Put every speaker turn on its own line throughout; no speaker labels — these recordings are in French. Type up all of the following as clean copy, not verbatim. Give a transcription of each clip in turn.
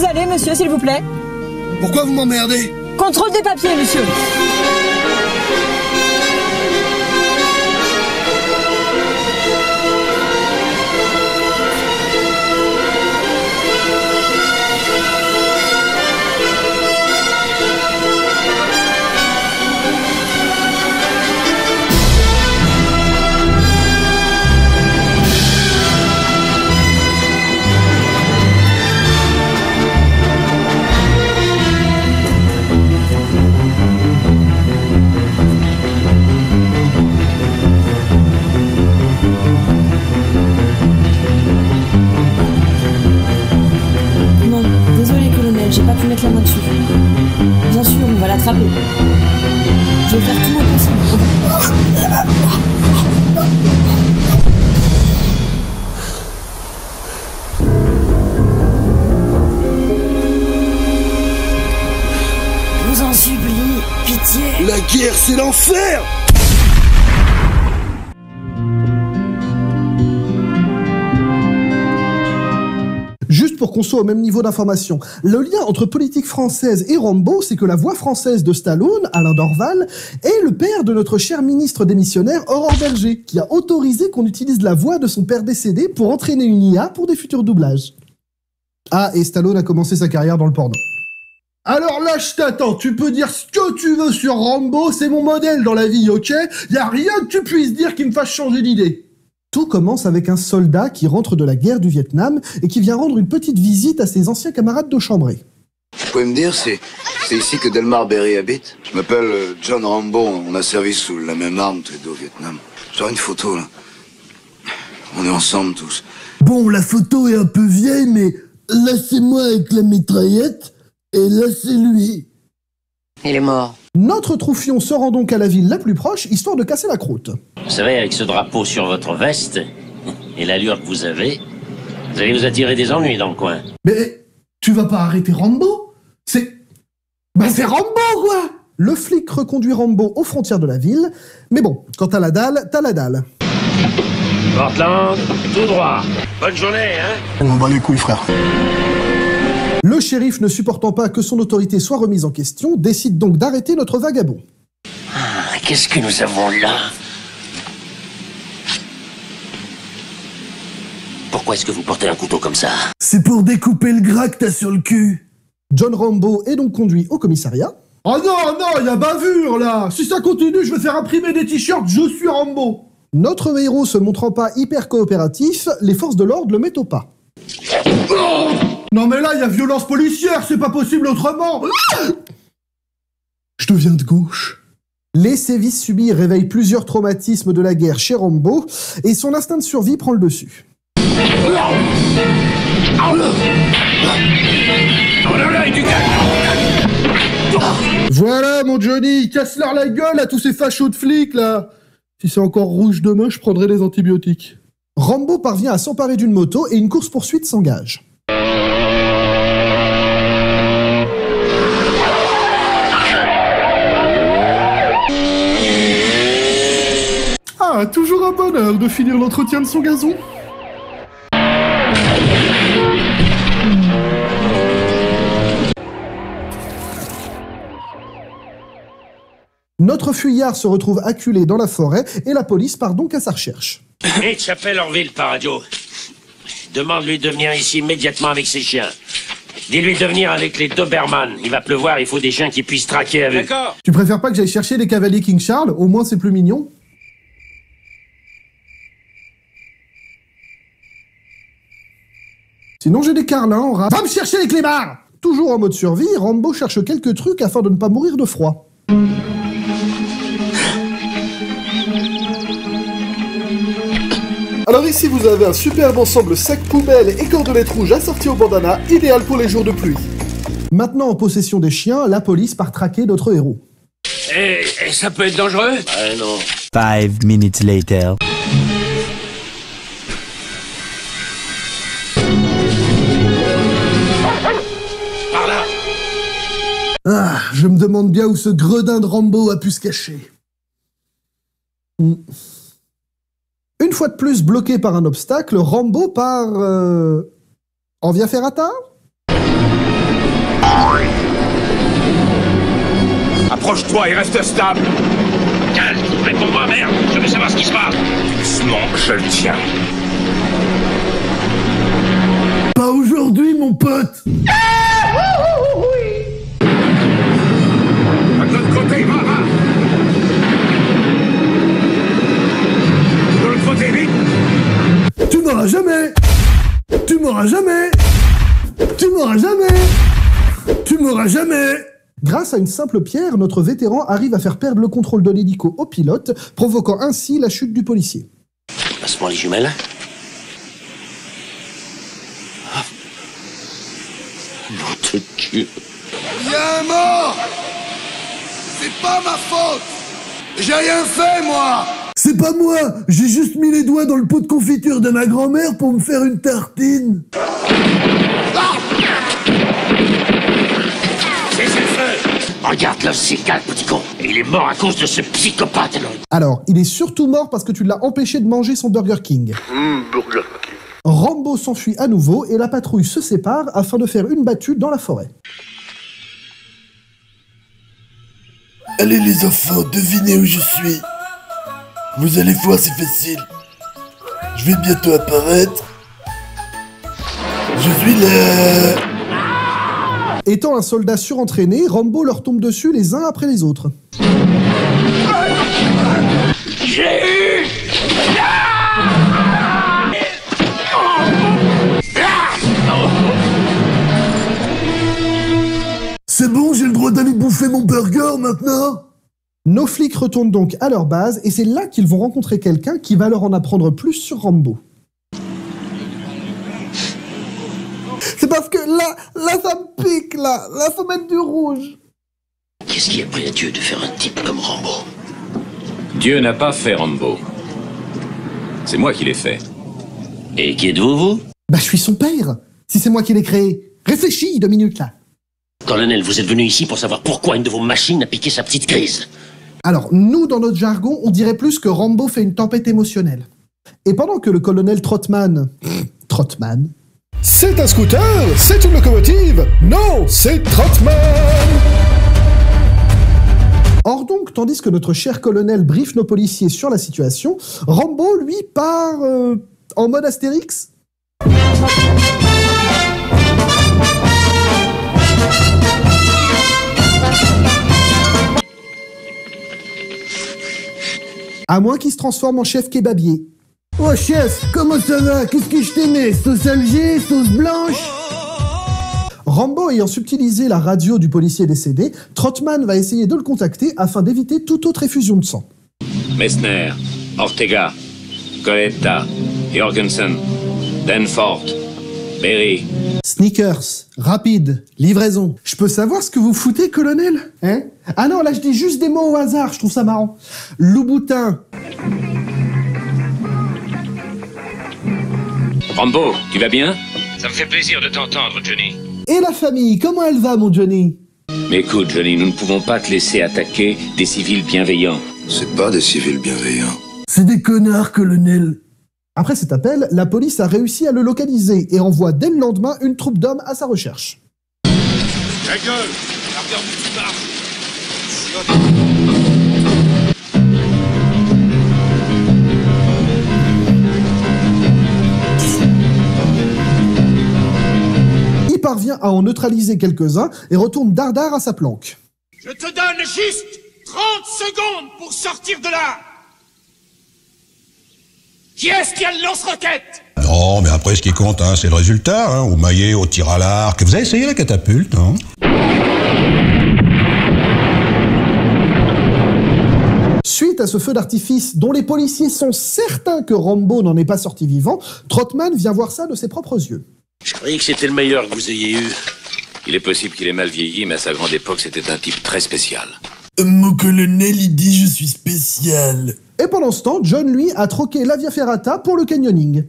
vous allez, monsieur, s'il vous plaît?
Pourquoi vous m'emmerdez?
Contrôle des papiers, monsieur. J'ai pas pu mettre la main dessus. Bien sûr, on va l'attraper. Je vais faire tout mon possible. Je vous en supplie, pitié.
La guerre, c'est l'enfer!
Juste pour qu'on soit au même niveau d'information, le lien entre politique française et Rambo, c'est que la voix française de Stallone, Alain Dorval, est le père de notre cher ministre démissionnaire Aurore Berger, qui a autorisé qu'on utilise la voix de son père décédé pour entraîner une IA pour des futurs doublages. Ah, et Stallone a commencé sa carrière dans le porno. Alors là, je t'attends, tu peux dire ce que tu veux sur Rambo, c'est mon modèle dans la vie, ok? Y a rien que tu puisses dire qui me fasse changer d'idée. Tout commence avec un soldat qui rentre de la guerre du Vietnam et qui vient rendre une petite visite à ses anciens camarades de chambrée.
Vous pouvez me dire, c'est ici que Delmar Berry habite? Je m'appelle John Rambo, on a servi sous la même arme tous les deux au Vietnam. J'aurais une photo, là. On est ensemble tous.
Bon, la photo est un peu vieille, mais là c'est moi avec la mitraillette, et là c'est lui.
Il est mort.
Notre troufion se rend donc à la ville la plus proche, histoire de casser la croûte.
Vous savez, avec ce drapeau sur votre veste, et l'allure que vous allez vous attirer des ennuis dans le coin.
Mais tu vas pas arrêter Rambo? C'est Rambo, quoi! Le flic reconduit Rambo aux frontières de la ville, mais bon, quand t'as la dalle, t'as la dalle.
Portland, tout droit. Bonne journée, hein?
On m'en bat les couilles, frère.
Le shérif, ne supportant pas que son autorité soit remise en question, décide donc d'arrêter notre vagabond.
Ah, qu'est-ce que nous avons là? Pourquoi est-ce que vous portez un couteau comme ça?
C'est pour découper le gras que t'as sur le cul.
John Rambo est donc conduit au commissariat. Oh non, y a bavure là! Si ça continue, je vais faire imprimer des t-shirts, je suis Rambo! Notre héros se montrant pas hyper coopératif, les forces de l'ordre le mettent au pas. Oh, non mais là, il y a violence policière, c'est pas possible autrement!
Je deviens de gauche.
Les sévices subis réveillent plusieurs traumatismes de la guerre chez Rambo, et son instinct de survie prend le dessus. Voilà mon Johnny, casse-leur la gueule à tous ces fachos de flics là! Si c'est encore rouge demain, je prendrai les antibiotiques. Rambo parvient à s'emparer d'une moto et une course-poursuite s'engage. Ah, toujours un bonheur de finir l'entretien de son gazon. Notre fuyard se retrouve acculé dans la forêt et la police part donc à sa recherche.
Hitch, appelle Orville par radio. Demande-lui de venir ici immédiatement avec ses chiens. Dis-lui de venir avec les Doberman. Il va pleuvoir, il faut des chiens qui puissent traquer avec.
D'accord.
Tu préfères pas que j'aille chercher les cavaliers King Charles? Au moins c'est plus mignon. Sinon j'ai des carlins en rap. Va me chercher les clébards! Toujours en mode survie, Rambo cherche quelques trucs afin de ne pas mourir de froid. Alors ici vous avez un superbe ensemble sac poubelle et cordelette rouge assorti au bandana, idéal pour les jours de pluie. Maintenant en possession des chiens, la police part traquer notre héros.
Et ça peut être dangereux? Non.
5 minutes later.
Par là.
Ah, je me demande bien où ce gredin de Rambo a pu se cacher. Une fois de plus bloqué par un obstacle, Rambo part... en via ferrata ?
Approche-toi et reste stable.
Calme, réponds-moi, merde. Je veux savoir ce qui se passe.
Doucement, je le tiens.
Pas aujourd'hui, mon pote.
De l'autre côté, va. De l'autre côté, vite.
Tu m'auras jamais. Tu m'auras jamais. Tu m'auras jamais. Tu m'auras jamais.
Grâce à une simple pierre, notre vétéran arrive à faire perdre le contrôle de l'hélico au pilote, provoquant ainsi la chute du policier.
Passe-moi les jumelles. Nom de Dieu.
Il y a un mort. C'est pas ma faute. J'ai rien fait, moi.
C'est pas moi. J'ai juste mis les doigts dans le pot de confiture de ma grand-mère pour me faire une tartine.
Cessez le feu. Regarde là, c'est calme, petit con. Et il est mort à cause de ce psychopathe.
Alors, il est surtout mort parce que tu l'as empêché de manger son Burger King.
Burger King.
Rambo s'enfuit à nouveau et la patrouille se sépare afin de faire une battue dans la forêt.
Allez les enfants, devinez où je suis. Vous allez voir, c'est facile. Je vais bientôt apparaître. Je suis là.
Étant un soldat surentraîné, Rambo leur tombe dessus les uns après les autres.
J'ai eu.
C'est bon, j'ai le droit d'aller bouffer mon burger maintenant?
Nos flics retournent donc à leur base et c'est là qu'ils vont rencontrer quelqu'un qui va leur en apprendre plus sur Rambo. C'est parce que là ça me pique, là faut mettre du rouge.
Qu'est-ce qui a pris à Dieu de faire un type comme Rambo?
Dieu n'a pas fait Rambo. C'est moi qui l'ai fait.
Et qui êtes-vous, vous?
Bah je suis son père, si c'est moi qui l'ai créé. Réfléchis 2 minutes là.
Colonel, vous êtes venu ici pour savoir pourquoi une de vos machines a piqué sa petite grise.
Alors, nous, dans notre jargon, on dirait plus que Rambo fait une tempête émotionnelle. Et pendant que le colonel Trotman... Trotman...
C'est un scooter? C'est une locomotive? Non, c'est Trotman!
Or donc, tandis que notre cher colonel briefe nos policiers sur la situation, Rambo, lui, part... en mode Astérix. À moins qu'il se transforme en chef kebabier.
Oh chef, comment ça va? Qu'est-ce que je t'aimais? Sauce Alger, sauce blanche?
Rambo ayant subtilisé la radio du policier décédé, Trotman va essayer de le contacter afin d'éviter toute autre effusion de sang.
Messner, Ortega, Coletta, Jorgensen, Danforth, Berry.
Sneakers, rapide, livraison. Je peux savoir ce que vous foutez, colonel? Hein? Ah non, là je dis juste des mots au hasard, je trouve ça marrant. Louboutin.
Rambo, tu vas bien?
Ça me fait plaisir de t'entendre, Johnny.
Et la famille, comment elle va, mon Johnny?
Mais écoute, Johnny, nous ne pouvons pas te laisser attaquer des civils bienveillants.
C'est pas des civils bienveillants.
C'est des connards, colonel.
Après cet appel, la police a réussi à le localiser et envoie dès le lendemain une troupe d'hommes à sa recherche.
Ta gueule! Regarde où tu marches!
Il parvient à en neutraliser quelques-uns et retourne dardard à sa planque.
Je te donne juste 30 secondes pour sortir de là! Qui est-ce qui a le lance-roquette?
Non, mais après, ce qui compte, hein, c'est le résultat, hein, au maillet, au tir à l'arc. Vous avez essayé la catapulte, hein?
Suite à ce feu d'artifice, dont les policiers sont certains que Rambo n'en est pas sorti vivant, Trotman vient voir ça de ses propres yeux.
Je croyais que c'était le meilleur que vous ayez eu.
Il est possible qu'il ait mal vieilli, mais à sa grande époque, c'était un type très spécial.
Mon colonel, il dit je suis spécial.
Et pendant ce temps, John, lui, a troqué la Via Ferrata pour le canyoning.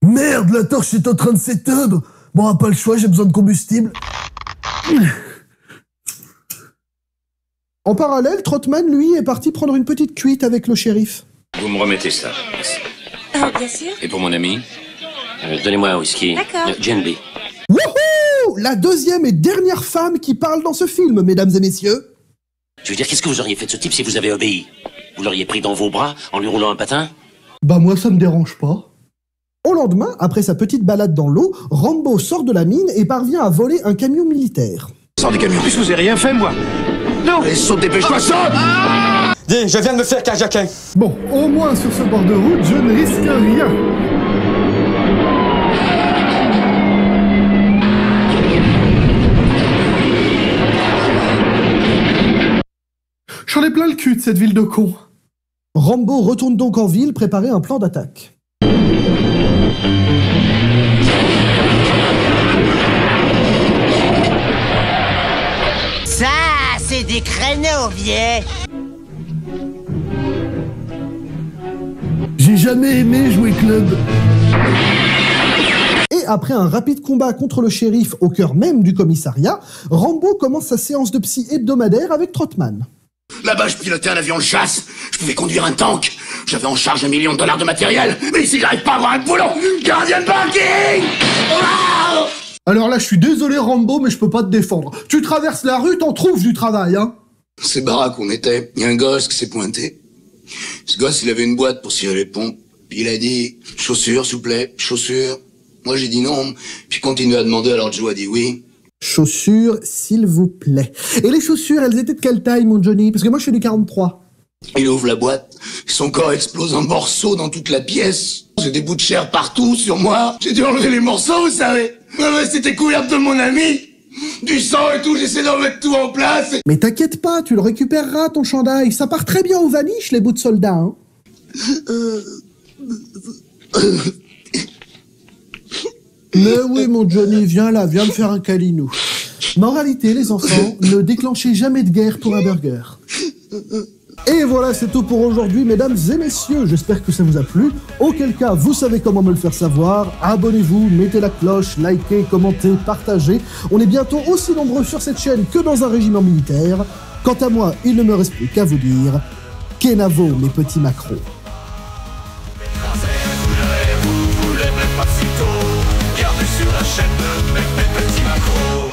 Merde, la torche est en train de s'éteindre. Bon, pas le choix, j'ai besoin de combustible.
En parallèle, Trotman, lui, est parti prendre une petite cuite avec le shérif.
Vous me remettez ça. Merci.
Ah, bien sûr.
Et pour mon ami?
Donnez-moi un whisky.
D'accord.
Jane B.
Wouhou! La deuxième et dernière femme qui parle dans ce film, mesdames et messieurs.
Je veux dire, qu'est-ce que vous auriez fait de ce type si vous avez obéi? Vous l'auriez pris dans vos bras en lui roulant un patin?
Bah moi, ça me dérange pas. Au lendemain, après sa petite balade dans l'eau, Rambo sort de la mine et parvient à voler un camion militaire.
Sors du camion.
Je vous ai rien fait, moi. Non.
Allez, saute, dépêche-toi, saute!
Dis, je viens de me faire cajaquin.
Bon, au moins sur ce bord de route, je ne risque rien. J'en ai plein le cul de cette ville de cons. Rambo retourne donc en ville préparer un plan d'attaque.
Ça, c'est des créneaux, vieux.
J'ai jamais aimé jouer club.
Et après un rapide combat contre le shérif au cœur même du commissariat, Rambo commence sa séance de psy hebdomadaire avec Trotman.
Là-bas, je pilotais un avion de chasse. Je pouvais conduire un tank. J'avais en charge $1 million de matériel. Mais ici, j'arrive pas à avoir un boulot. Gardien de parking! Wow!
Alors là, je suis désolé Rambo, mais je peux pas te défendre. Tu traverses la rue, t'en trouves du travail, hein.
C'est baraque où on était. Il y a un gosse qui s'est pointé. Ce gosse, il avait une boîte pour cirer les pompes. Puis il a dit, chaussures, s'il vous plaît, chaussures. Moi, j'ai dit non. Puis il continue à demander, alors Joe a dit oui.
Chaussures, s'il vous plaît. Et les chaussures, elles étaient de quelle taille, mon Johnny? Parce que moi, je fais du 43.
Il ouvre la boîte. Son corps explose en morceaux dans toute la pièce. J'ai des bouts de chair partout sur moi. J'ai dû enlever les morceaux, vous savez. Ouais, c'était couvert de mon ami. Du sang et tout, j'essaie d'en mettre tout en place.
Mais t'inquiète pas, tu le récupéreras, ton chandail. Ça part très bien au vaniche, les bouts de soldats, hein. Mais oui, mon Johnny, viens là, viens me faire un câlinou. Moralité, les enfants, ne déclenchez jamais de guerre pour un burger. Et voilà, c'est tout pour aujourd'hui, mesdames et messieurs. J'espère que ça vous a plu. Auquel cas, vous savez comment me le faire savoir. Abonnez-vous, mettez la cloche, likez, commentez, partagez. On est bientôt aussi nombreux sur cette chaîne que dans un régiment militaire. Quant à moi, il ne me reste plus qu'à vous dire Kenavo, mes petits macros.
Gardez sur la chaîne mes petits macros.